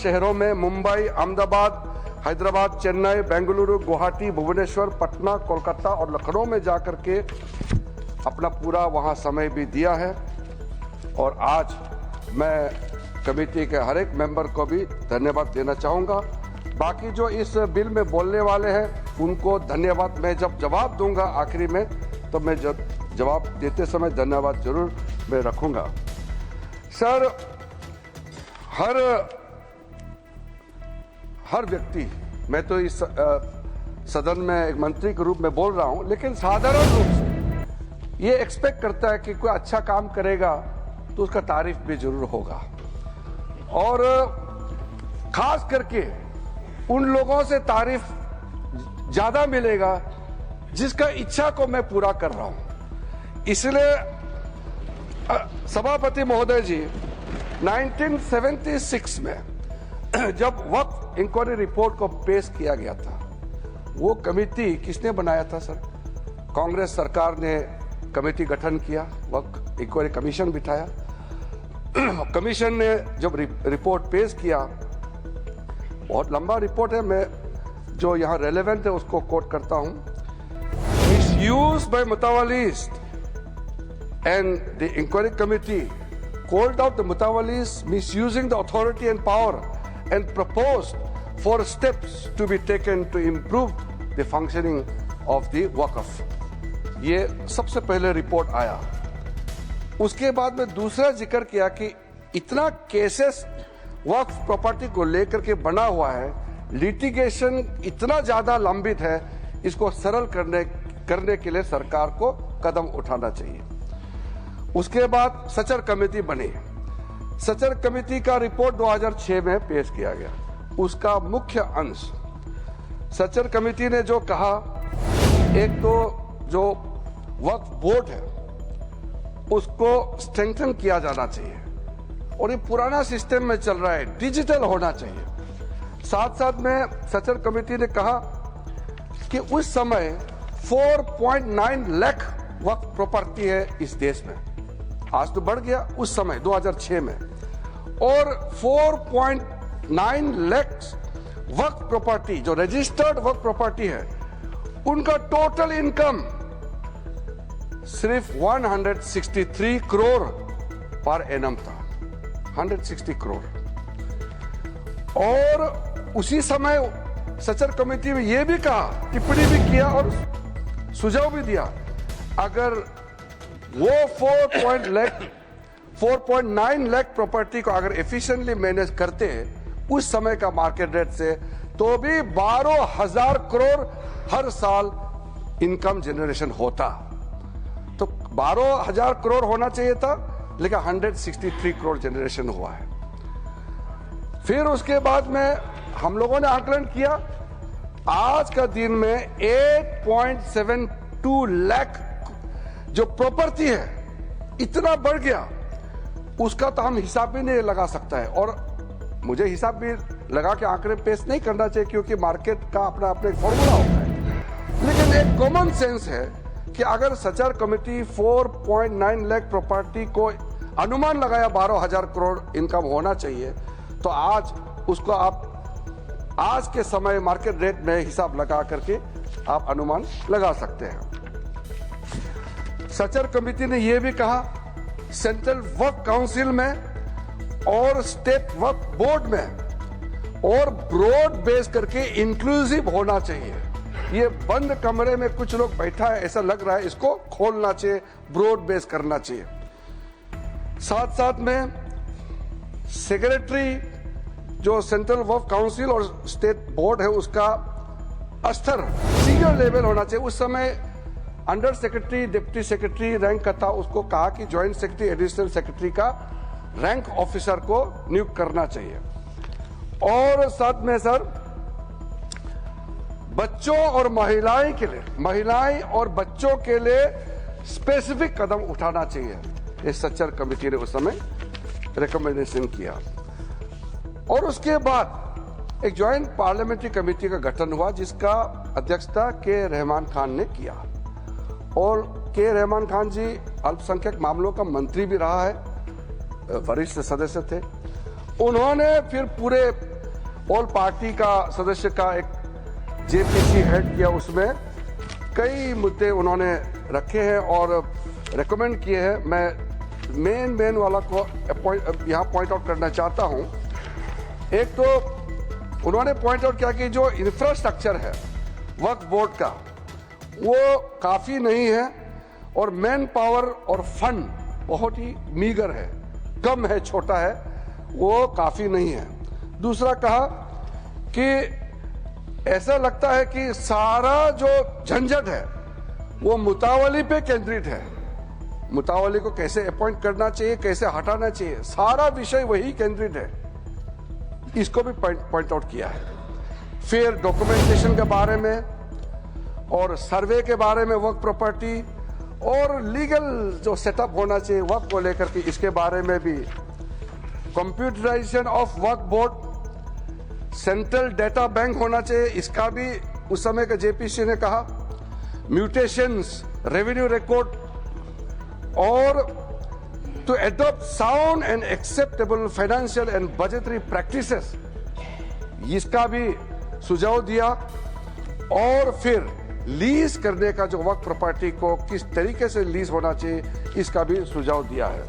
शहरों में मुंबई, अहमदाबाद, हैदराबाद, चेन्नई, बेंगलुरु, गुवाहाटी, भुवनेश्वर, पटना, कोलकाता और लखनऊ में जाकर के अपना पूरा वहां समय भी दिया है। और आज मैं कमेटी के हर एक मेंबर को भी धन्यवाद देना चाहूँगा। बाकी जो इस बिल में बोलने वाले हैं उनको धन्यवाद मैं जब जवाब दूंगा आखिरी में, तो मैं जवाब देते समय धन्यवाद जरूर मैं रखूंगा। सर, हर व्यक्ति, मैं तो इस सदन में एक मंत्री के रूप में बोल रहा हूं, लेकिन साधारण रूप से ये एक्सपेक्ट करता है कि कोई अच्छा काम करेगा तो उसका तारीफ भी जरूर होगा, और खास करके उन लोगों से तारीफ ज्यादा मिलेगा जिसका इच्छा को मैं पूरा कर रहा हूं। इसलिए सभापति महोदय जी, 1976 में जब वक्फ इंक्वायरी रिपोर्ट को पेश किया गया था, वो कमेटी किसने बनाया था सर? कांग्रेस सरकार ने कमेटी गठन किया, वक्फ इंक्वायरी कमीशन बिठाया। कमीशन ने जब रिपोर्ट पेश किया, बहुत लंबा रिपोर्ट है, मैं जो यहाँ रेलेवेंट है उसको कोट करता हूं। Misuse by mutawallis and the inquiry committee called out the Mutawalis misusing the authority and power and proposed for steps to be taken to improve the functioning of the Waqf। ये सबसे पहले report आया। उसके बाद में दूसरा जिक्र किया कि इतना केसेस वक्फ प्रॉपर्टी को लेकर के बना हुआ है, लिटिगेशन इतना ज्यादा लंबित है, इसको सरल करने के लिए सरकार को कदम उठाना चाहिए। उसके बाद सचर कमेटी बनी। सचर कमेटी का रिपोर्ट 2006 में पेश किया गया। उसका मुख्य अंश सचर कमेटी ने जो कहा, एक तो जो वक्फ बोर्ड है उसको स्ट्रेंथन किया जाना चाहिए, और ये पुराना सिस्टम में चल रहा है, डिजिटल होना चाहिए। साथ साथ में सचर कमेटी ने कहा कि उस समय 4.9 लाख वक्फ प्रॉपर्टी है इस देश में, आज तो बढ़ गया, उस समय 2006 में, और 4.9 लाख वक्फ प्रॉपर्टी जो रजिस्टर्ड वक्फ प्रॉपर्टी है, उनका टोटल इनकम सिर्फ 163 करोड़ पर एनम था, 160 करोड़। और उसी समय सचर कमेटी में यह भी कहा, टिप्पणी भी किया और सुझाव भी दिया, अगर वो 4.9 लाख प्रॉपर्टी को अगर एफिशिएंटली मैनेज करते उस समय का मार्केट रेट से, तो भी 12,000 करोड़ हर साल इनकम जनरेशन होता। तो 12,000 करोड़ होना चाहिए था, लेकिन 163 करोड़ जनरेशन हुआ है। फिर उसके बाद में हम लोगों ने आकलन किया, आज का दिन में 8.72 लाख जो प्रॉपर्टी है इतना बढ़ गया, उसका तो हम हिसाब भी नहीं लगा सकता है, और मुझे हिसाब भी लगा के आंकड़े पेश नहीं करना चाहिए, क्योंकि मार्केट का अपना अपना फॉर्मूला होता है। लेकिन एक कॉमन सेंस है कि अगर सचर कमेटी 4.9 लाख प्रॉपर्टी को अनुमान लगाया 12,000 करोड़ इनकम होना चाहिए, तो आज उसको आप आज के समय मार्केट रेट में हिसाब लगा करके आप अनुमान लगा सकते हैं। सचर कमेटी ने यह भी कहा, सेंट्रल वक्फ काउंसिल में और स्टेट वक्फ बोर्ड में और ब्रॉड बेस करके इंक्लूसिव होना चाहिए। ये बंद कमरे में कुछ लोग बैठा है ऐसा लग रहा है, इसको खोलना चाहिए, ब्रॉड बेस करना चाहिए। साथ साथ में सेक्रेटरी जो सेंट्रल वक्फ काउंसिल और स्टेट बोर्ड है उसका स्तर सीनियर लेवल होना चाहिए। उस समय under secretary, deputy secretary rank का था, उसको कहा कि ज्वाइंट सेक्रेटरी, एडिशनल सेक्रेटरी का रैंक ऑफिसर को नियुक्त करना चाहिए। और साथ में सर, बच्चों और महिलाएं के लिए, महिलाएं और बच्चों के लिए स्पेसिफिक कदम उठाना चाहिए। इस सचर कमेटी ने उस समय रिकमेंडेशन किया। और उसके बाद एक ज्वाइंट पार्लियामेंट्री कमेटी का गठन हुआ, जिसका अध्यक्षता के रहमान खान ने किया। और के रहमान खान जी अल्पसंख्यक मामलों का मंत्री भी रहा है, वरिष्ठ सदस्य थे। उन्होंने फिर पूरे ऑल पार्टी का सदस्य का एक जेपीसी हेड किया, उसमें कई मुद्दे उन्होंने रखे हैं और रेकमेंड किए हैं। मैं मेन वाला को यहाँ पॉइंट आउट करना चाहता हूँ। एक तो उन्होंने पॉइंट आउट किया कि जो इंफ्रास्ट्रक्चर है वक्फ बोर्ड का वो काफ़ी नहीं है और मैन पावर और फंड बहुत ही मीगर है, कम है, छोटा है, वो काफ़ी नहीं है। दूसरा कहा कि ऐसा लगता है कि सारा जो झंझट है वो मुतावली पे केंद्रित है। मुतावली को कैसे अपॉइंट करना चाहिए, कैसे हटाना चाहिए, सारा विषय वही केंद्रित है। इसको भी पॉइंट आउट किया है। फिर डॉक्यूमेंटेशन के बारे में और सर्वे के बारे में वक्फ प्रॉपर्टी और लीगल जो सेटअप होना चाहिए वक्फ को लेकर के, इसके बारे में भी कंप्यूटराइजेशन ऑफ वक्फ बोर्ड, सेंट्रल डेटा बैंक होना चाहिए, इसका भी उस समय का जेपीसी ने कहा। म्यूटेशंस, रेवेन्यू रिकॉर्ड और to adopt sound and acceptable financial and budgetary practices, इसका भी सुझाव दिया। और फिर लीज करने का जो वक्फ प्रॉपर्टी को किस तरीके से लीज होना चाहिए, इसका भी सुझाव दिया है।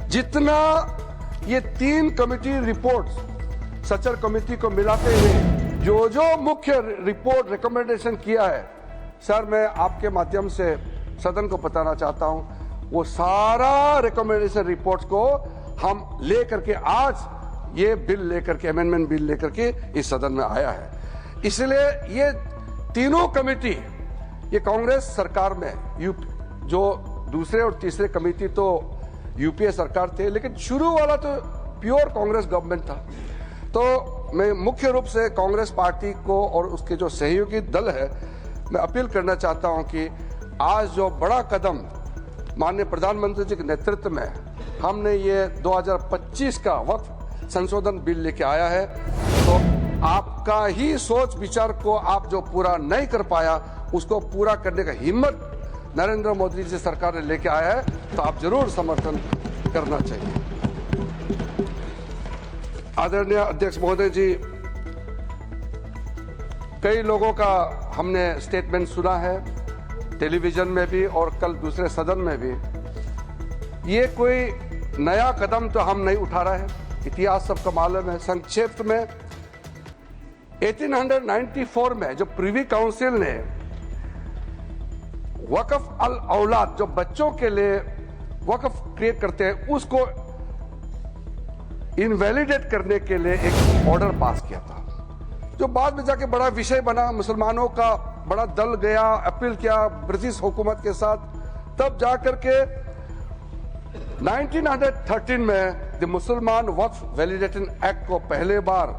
जितना ये 3 कमिटी रिपोर्ट्स सचर कमेटी को मिलाते हुए जो मुख्य रिपोर्ट रिकमेंडेशन किया है, सर मैं आपके माध्यम से सदन को बताना चाहता हूं, वो सारा रिकमेंडेशन रिपोर्ट्स को हम लेकर के आज ये बिल लेकर के, अमेंडमेंट बिल लेकर के इस सदन में आया है। इसलिए ये तीनों कमेटी, ये कांग्रेस सरकार में जो दूसरे और तीसरे कमेटी तो यूपीए सरकार थे, लेकिन शुरू वाला तो प्योर कांग्रेस गवर्नमेंट था। तो मैं मुख्य रूप से कांग्रेस पार्टी को और उसके जो सहयोगी दल है, मैं अपील करना चाहता हूं कि आज जो बड़ा कदम माननीय प्रधानमंत्री जी के नेतृत्व में हमने ये 2025 का वक्फ संशोधन बिल लेके आया है, तो आपका ही सोच विचार को आप जो पूरा नहीं कर पाया, उसको पूरा करने का हिम्मत नरेंद्र मोदी जी सरकार ने लेके आया है, तो आप जरूर समर्थन करना चाहिए। आदरणीय अध्यक्ष महोदय जी, कई लोगों का हमने स्टेटमेंट सुना है टेलीविजन में भी और कल दूसरे सदन में भी। ये कोई नया कदम तो हम नहीं उठा रहे हैं, इतिहास सबका मालूम है। संक्षेप में 1894 में जो प्रिवी काउंसिल ने वक्फ अल औलाद, जो बच्चों के लिए वक्फ क्रिएट करते हैं, उसको इनवैलिडेट करने के लिए एक ऑर्डर पास किया था, जो बाद में जाके बड़ा विषय बना। मुसलमानों का बड़ा दल गया, अपील किया ब्रिटिश हुकूमत के साथ, तब जाकर के 1913 में द मुसलमान वक्फ वैलिडेशन एक्ट को पहले बार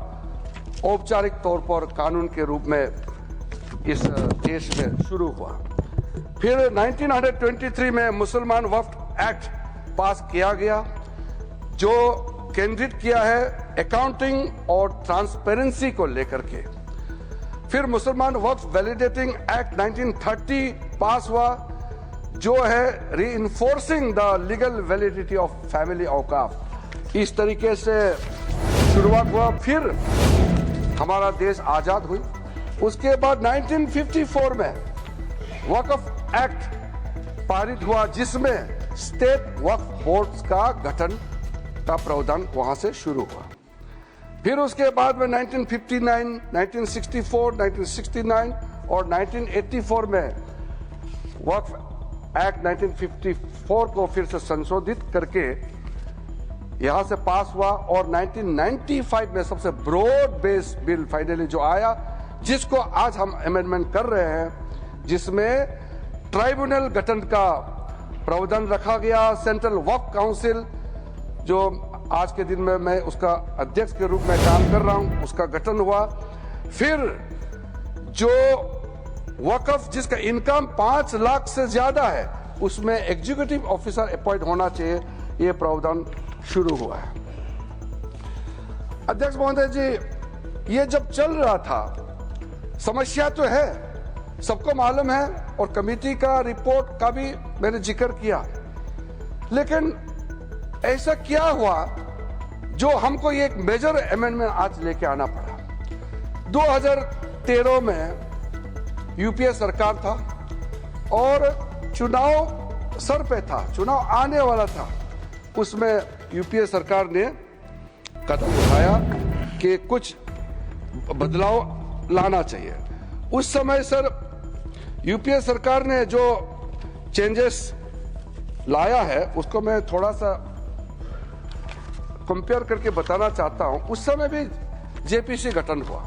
औपचारिक तौर पर कानून के रूप में इस देश में शुरू हुआ। फिर 1923 में मुसलमान वक्फ एक्ट पास किया गया, जो केंद्रित किया है अकाउंटिंग और ट्रांसपेरेंसी को लेकर के। फिर मुसलमान वक्फ वैलिडेटिंग एक्ट 1930 पास हुआ, जो है reinforcing the legal validity of family awqaf. इस तरीके से शुरुआत हुआ। फिर हमारा देश आजाद हुई। उसके बाद 1954 में वक्फ एक्ट पारित हुआ, जिसमें स्टेट वक्फ बोर्ड्स का गठन का प्रावधान वहां से शुरू हुआ। फिर उसके बाद में 1959, 1964, 1969 और 1984 में वक्फ एक्ट 1954 को फिर से संशोधित करके यहां से पास हुआ और 1995 में सबसे ब्रॉड बेस बिल फाइनली जो आया, जिसको आज हम अमेंडमेंट कर रहे हैं, जिसमें ट्राइब्यूनल गठन का प्रावधान रखा गया। सेंट्रल वक्फ काउंसिल, जो आज के दिन में मैं उसका अध्यक्ष के रूप में काम कर रहा हूं, उसका गठन हुआ। फिर जो वक्फ जिसका इनकम 5 लाख से ज्यादा है, उसमें एग्जीक्यूटिव ऑफिसर अपॉइंट होना चाहिए, यह प्रावधान शुरू हुआ है। अध्यक्ष महोदय जी, ये जब चल रहा था, समस्या तो है, सबको मालूम है, और कमेटी का रिपोर्ट का भी मैंने जिक्र किया, लेकिन ऐसा क्या हुआ जो हमको ये एक मेजर अमेंडमेंट आज लेके आना पड़ा। 2013 में यूपीए सरकार था और चुनाव सर पे था, चुनाव आने वाला था। उसमें यूपीए सरकार ने कदम उठाया कि कुछ बदलाव लाना चाहिए। उस समय सर यूपीए सरकार ने जो चेंजेस लाया है उसको मैं थोड़ा सा कंपेयर करके बताना चाहता हूं। उस समय भी जेपीसी गठन हुआ,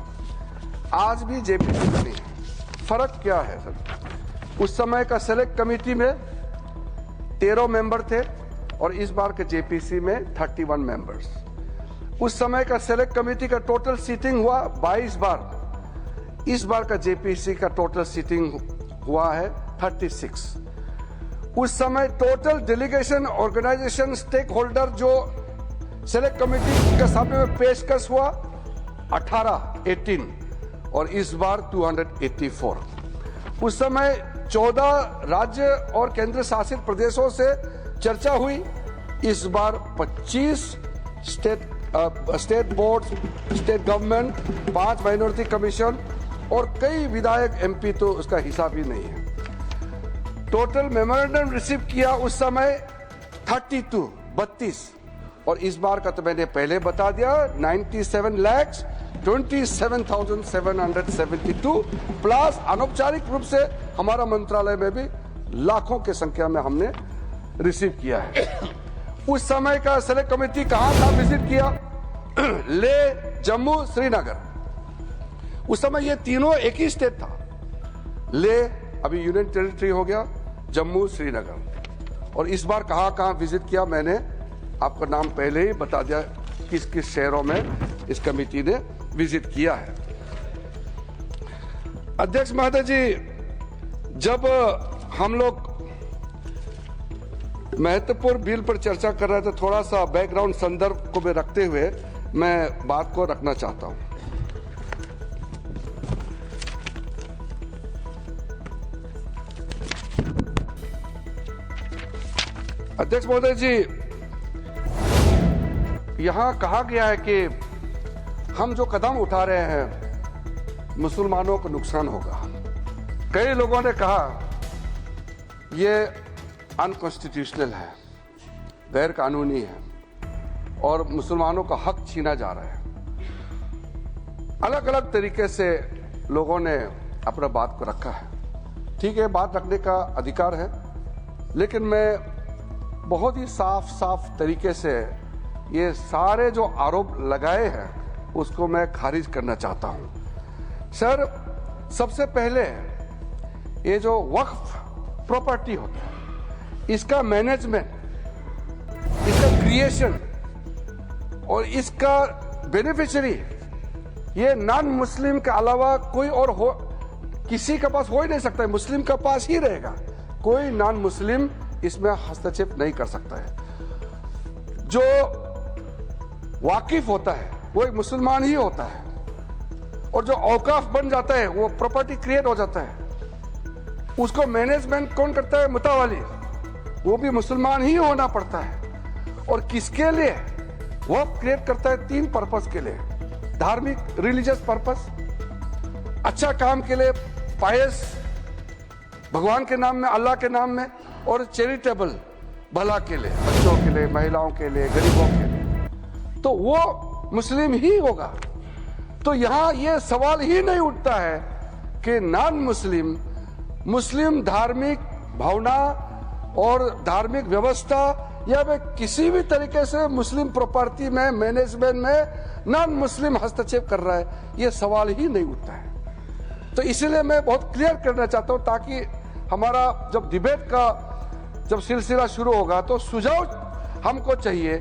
आज भी जेपीसी बनी है। फर्क क्या है सर? उस समय का सेलेक्ट कमेटी में 13 मेंबर थे और इस बार के जेपीसी में 31 मेंबर्स। उस समय का सेलेक्ट कमेटी का टोटल सीटिंग हुआ 22 बार, इस बार का जेपीसी का टोटल सीटिंग हुआ है 36। उस समय total delegation organisation stakeholder जो सेलेक्ट कमेटी के सामने में पेशकश हुआ 18 और इस बार 284। उस समय 14 राज्य और केंद्र शासित प्रदेशों से चर्चा हुई, इस बार 25 state board, state government, 5 minority commission और कई विधायक एमपी तो उसका हिसाब ही नहीं है। टोटल मेमोरेंडम रिसीव किया उस समय 32 और इस बार का तो मैंने पहले बता दिया 97,27,772 प्लस अनौपचारिक रूप से हमारा मंत्रालय में भी लाखों की संख्या में हमने रिसीव किया है। उस समय का सेलेक्ट कमेटी कहां था विजिट किया? ले, जम्मू, श्रीनगर। उस समय ये तीनों एक ही स्टेट था। ले अभी यूनियन टेरिटरी हो गया, जम्मू, श्रीनगर। और इस बार कहां विजिट किया मैंने आपका नाम पहले ही बता दिया, किस किस शहरों में इस कमेटी ने विजिट किया है। अध्यक्ष महोदय जी, जब हम लोग महत्वपूर्ण बिल पर चर्चा कर रहे थे, थोड़ा सा बैकग्राउंड संदर्भ को भी रखते हुए मैं बात को रखना चाहता हूं। अध्यक्ष महोदय जी, यहां कहा गया है कि हम जो कदम उठा रहे हैं मुसलमानों को नुकसान होगा। कई लोगों ने कहा ये अनकॉन्स्टिट्यूशनल है, गैर कानूनी है और मुसलमानों का हक छीना जा रहा है। अलग अलग तरीके से लोगों ने अपना बात को रखा है। ठीक है, बात रखने का अधिकार है, लेकिन मैं बहुत ही साफ तरीके से ये सारे जो आरोप लगाए हैं उसको मैं खारिज करना चाहता हूं। सर, सबसे पहले ये जो वक्फ प्रॉपर्टी होता है, इसका मैनेजमेंट, इसका क्रिएशन और इसका बेनिफिशियरी ये नॉन मुस्लिम के अलावा कोई और हो, किसी के पास हो ही नहीं सकता है। मुस्लिम के पास ही रहेगा, कोई नॉन मुस्लिम इसमें हस्तक्षेप नहीं कर सकता है। जो वाकिफ होता है वो एक मुसलमान ही होता है और जो औकाफ बन जाता है, वो प्रॉपर्टी क्रिएट हो जाता है, उसको मैनेजमेंट कौन करता है? मुतावाली, वो भी मुसलमान ही होना पड़ता है। और किसके लिए वो क्रिएट करता है? 3 पर्पस के लिए। धार्मिक, रिलीजियस पर्पस, अच्छा काम के लिए, पायस, भगवान के नाम में, अल्लाह के नाम में, और चैरिटेबल, भला के लिए, बच्चों के लिए, महिलाओं के लिए, गरीबों के लिए, तो वो मुस्लिम ही होगा। तो यहां ये सवाल ही नहीं उठता है कि नॉन मुस्लिम, मुस्लिम धार्मिक भावना और धार्मिक व्यवस्था या वे किसी भी तरीके से मुस्लिम प्रॉपर्टी में, मैनेजमेंट में नॉन मुस्लिम हस्तक्षेप कर रहा है, ये सवाल ही नहीं उठता है। तो इसलिए मैं बहुत क्लियर करना चाहता हूं, ताकि हमारा जब डिबेट का जब सिलसिला शुरू होगा तो सुझाव हमको चाहिए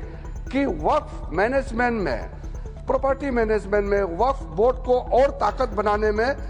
कि वक्फ मैनेजमेंट में, प्रॉपर्टी मैनेजमेंट में, वक्फ बोर्ड को और ताकत बनाने में